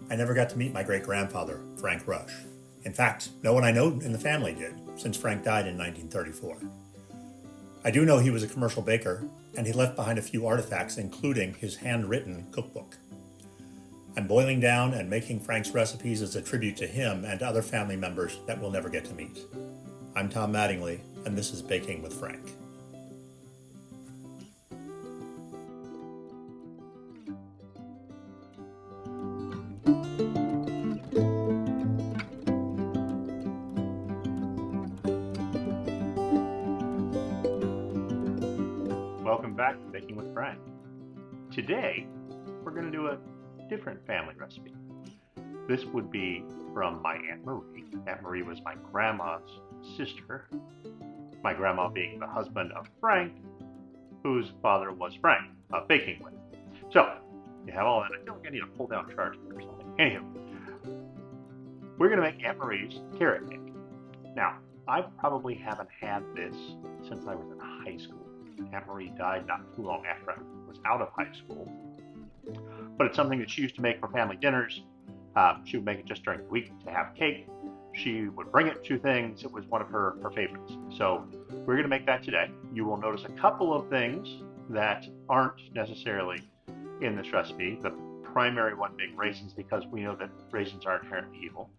I never got to meet my great-grandfather, Frank Rush. In fact, no one I know in the family did, since Frank died in 1934. I do know he was a commercial baker, and he left behind a few artifacts, including his handwritten cookbook. I'm boiling down and making Frank's recipes as a tribute to him and to other family members that we'll never get to meet. I'm Tom Mattingly, and this is Baking with Frank. Welcome back to Baking with Frank. Today, we're going to do a different family recipe. This would be from my Aunt Marie. Aunt Marie was my grandma's sister. My grandma being the husband of Frank, whose father was Frank of Baking with. So, you have all that. I feel like I need a pull-down chart or something. Anywho, we're going to make Aunt Marie's carrot cake. Now, I probably haven't had this since I was in high school. Aunt Marie died not too long after I was out of high school. But it's something that she used to make for family dinners. She would make it just during the week to have cake. She would bring it to things. It was one of her favorites. So we're going to make that today. You will notice a couple of things that aren't necessarily in this recipe. The primary one being raisins, because we know that raisins are inherently evil.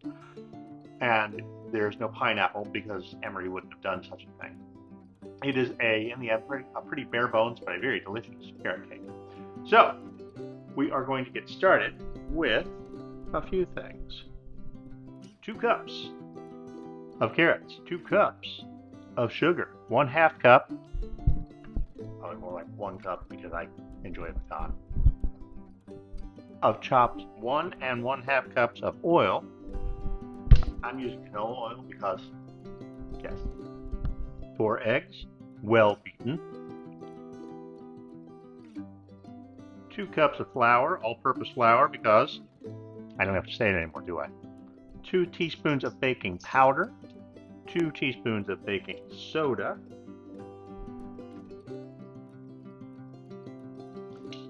And there's no pineapple because Aunt Marie wouldn't have done such a thing. It is in the end, a pretty bare bones, but a very delicious carrot cake. So we are going to get started with a few things. 2 cups of carrots, 2 cups of sugar, 1/2 cup, probably more like 1 cup because I enjoy the pecan, of chopped 1 1/2 cups of oil. I'm using canola oil because, yes, 4 eggs, well beaten, 2 cups of flour, all-purpose flour, because I don't have to say it anymore, do I? 2 teaspoons of baking powder, 2 teaspoons of baking soda,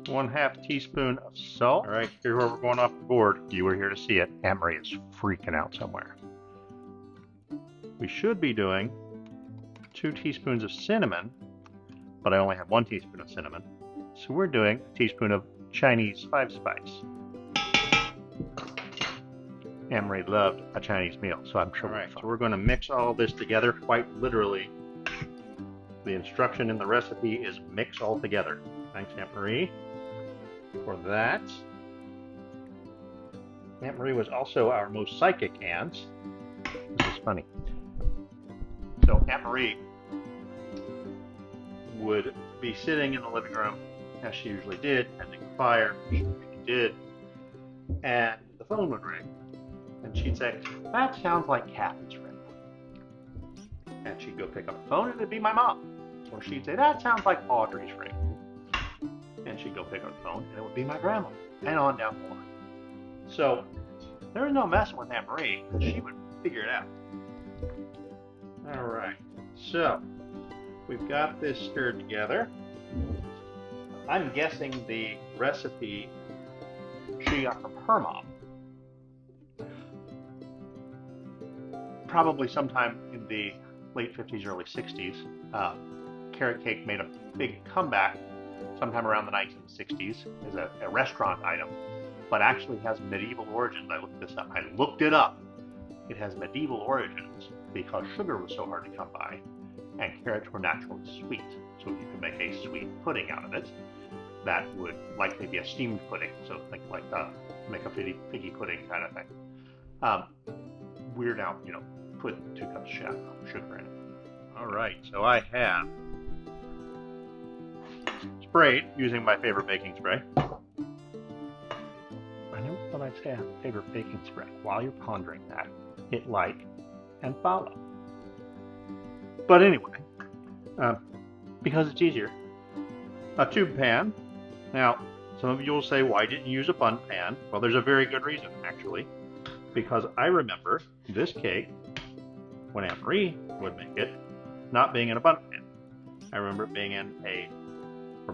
1/2 teaspoon of salt. All right, here's where we're going off the board. You were here to see it. Aunt Marie is freaking out somewhere. We should be doing 2 teaspoons of cinnamon, but I only have 1 teaspoon of cinnamon. So we're doing a teaspoon of Chinese 5-spice. Aunt Marie loved a Chinese meal, so I'm sure. All right, so we're going to mix all this together, quite literally. The instruction in the recipe is mix all together. Thanks, Aunt Marie, for that. Aunt Marie was also our most psychic aunt. This is funny. So Aunt Marie would be sitting in the living room, as she usually did, tending the fire, as she did, and the phone would ring, and she'd say, "That sounds like Kathy's ring." And she'd go pick up the phone, and it'd be my mom. Or she'd say, "That sounds like Audrey's ring." And she'd go pick up the phone, and it would be my grandma, and on down the line. So there was no messing with Aunt Marie, because she would figure it out. All right, so we've got this stirred together. I'm guessing the recipe she got from her mom. Probably sometime in the late 50s, early 60s. Carrot cake made a big comeback sometime around the 1960s as a restaurant item, but actually has medieval origins. I looked this up. I looked it up. It has medieval origins because sugar was so hard to come by, and carrots were naturally sweet. So if you could make a sweet pudding out of it, that would likely be a steamed pudding. So think like make a figgy pudding kind of thing. We're now, put 2 cups of sugar in it. All right, so I have sprayed using my favorite baking spray. I never thought I'd say I have a favorite baking spray. While you're pondering that, hit like and follow. But anyway, because it's easier, a tube pan. Now, some of you will say, why didn't you use a bun pan? Well, there's a very good reason, actually. Because I remember this cake, when Aunt Marie would make it, not being in a bun pan. I remember it being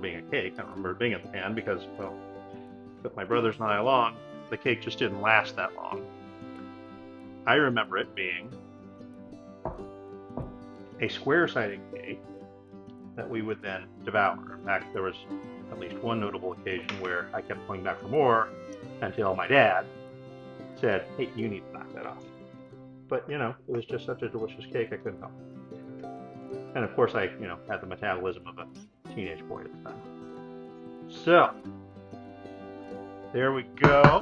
being a cake. I don't remember it being in a pan because, well, took my brothers and I along the cake just didn't last that long. I remember it being a square-sided cake that we would then devour. In fact, there was at least one notable occasion where I kept going back for more until my dad said, "Hey, you need to knock that off." But, it was just such a delicious cake, I couldn't help it. And of course, I, had the metabolism of a teenage boy at the time. So, there we go.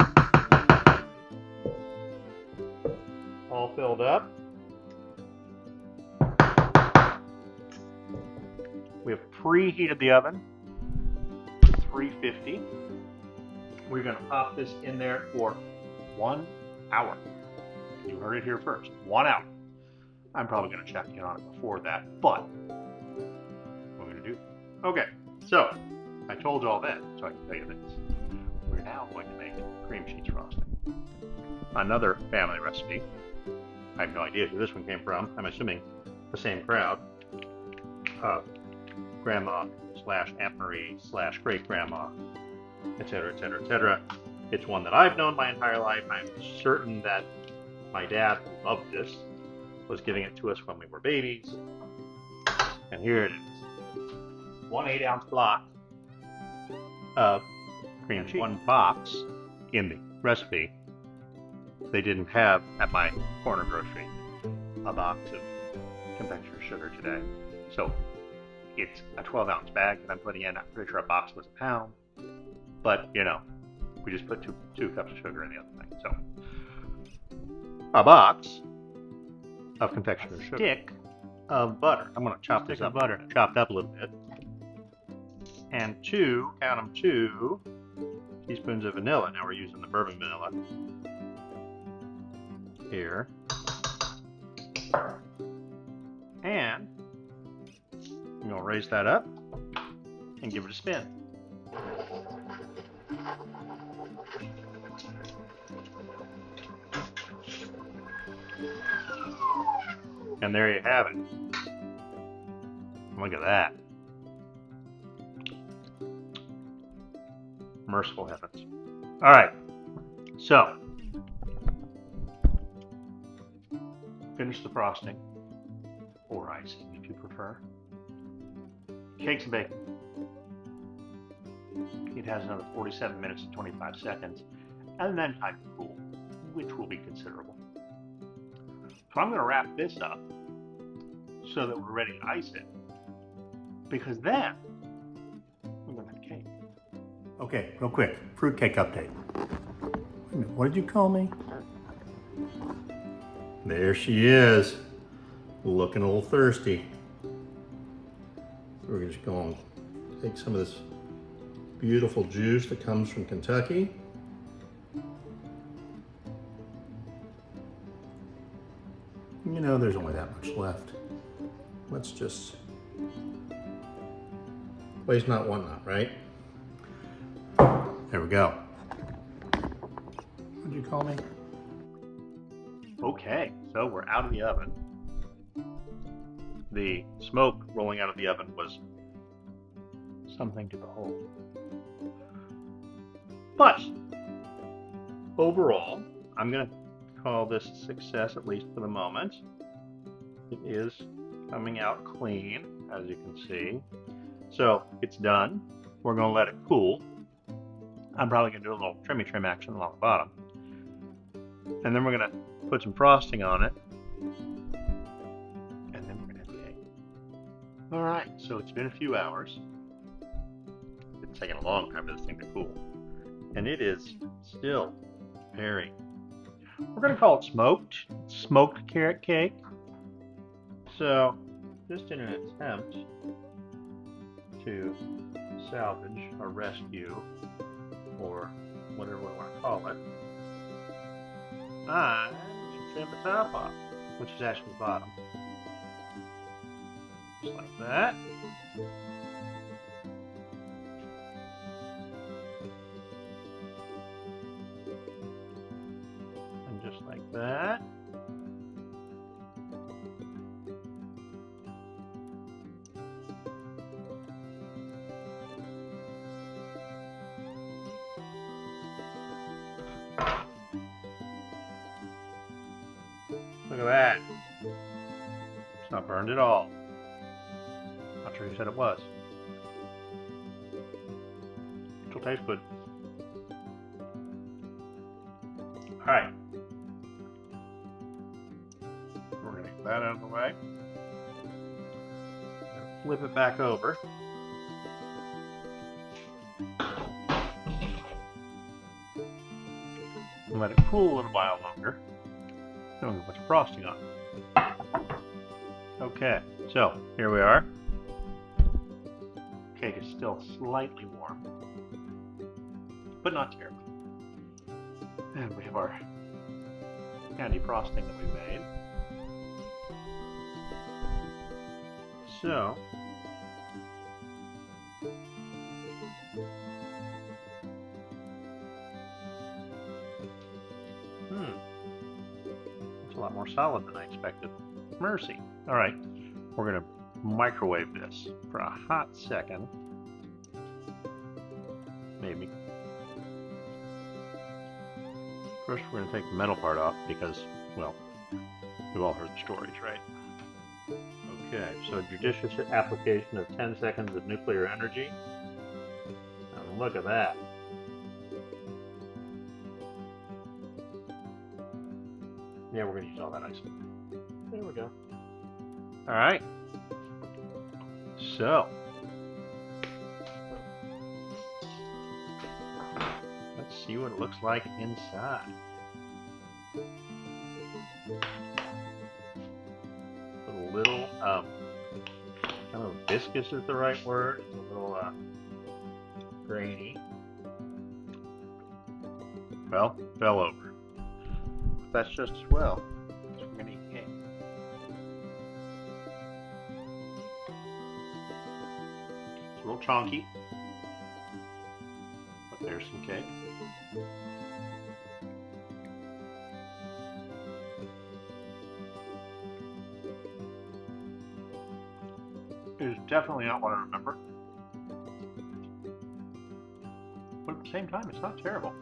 All filled up. We have preheated the oven to 350. We're going to pop this in there for 1 hour. You heard it here first. 1 hour. I'm probably going to check in on it before that, but we're going to do. Okay, so I told you all that, so I can tell you this. We're now going to make cream cheese frosting. Another family recipe. I have no idea who this one came from. I'm assuming the same crowd. Grandma / Aunt Marie / great grandma, etc., etc., etc. It's one that I've known my entire life. I'm certain that my dad, who loved this, was giving it to us when we were babies. And here it is. 1 8-ounce block of cream cheese. 1 box in the recipe. They didn't have at my corner grocery a box of confectioner sugar today. So it's a 12-ounce bag that I'm putting in. I'm pretty sure a box was a pound. But, we just put two cups of sugar in the other thing. So a box of confectioner sugar. Stick of butter. I'm going to chop this up. Butter chopped up a little bit. And 2 teaspoons of vanilla. Now we're using the bourbon vanilla here. And I'm going to raise that up and give it a spin. And there you have it. Look at that. Merciful heavens. All right. So, finish the frosting, or icing if you prefer. Cakes and bacon. It has another 47 minutes and 25 seconds, and then time to cool, which will be considerable. So I'm going to wrap this up so that we're ready to ice it, because then we're going to have cake. Okay, real quick, fruitcake update. What did you call me? There she is, looking a little thirsty. We're just going to take some of this beautiful juice that comes from Kentucky. There's only that much left. Let's just, waste not, want not, right? There we go. What'd you call me? Okay, so we're out of the oven. The smoke rolling out of the oven was something to behold. But overall, I'm going to call this a success, at least for the moment. It is coming out clean, as you can see. So it's done. We're going to let it cool. I'm probably going to do a little trim action along the bottom. And then we're going to put some frosting on it. And then we're going to have cake. All right, so it's been a few hours. It's taken a long time for this thing to cool. And it is still very, we're going to call it smoked carrot cake. So, just in an attempt to salvage or rescue, or whatever we want to call it, I trim the top off, which is actually the bottom. Just like that. And just like that. Look at that. It's not burned at all. Not sure who said it was. Still tastes good. Alright. We're going to get that out of the way. Flip it back over. And let it cool a little while longer. Then we'll put the frosting on. Okay, so here we are. Cake is still slightly warm, but not terribly. And we have our candy frosting that we made. So, it's a lot more solid than I expected. Mercy. All right, we're gonna microwave this for a hot second, maybe. First, we're gonna take the metal part off because, well, we've all heard the stories, right? Okay, so judicious application of 10 seconds of nuclear energy. And look at that. Yeah, we're going to use all that icing. There we go. Alright. So. Let's see what it looks like inside. A little, kind of viscous is the right word. It's a little, grainy. Well, fell over. That's just as well. So we're gonna eat cake. It's a little chunky, but there's some cake. It is definitely not what I remember. But at the same time, it's not terrible.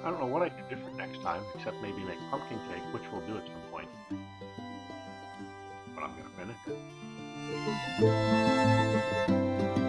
I don't know what I can do different next time, except maybe make pumpkin cake, which we'll do at some point. But I'm going to finish it.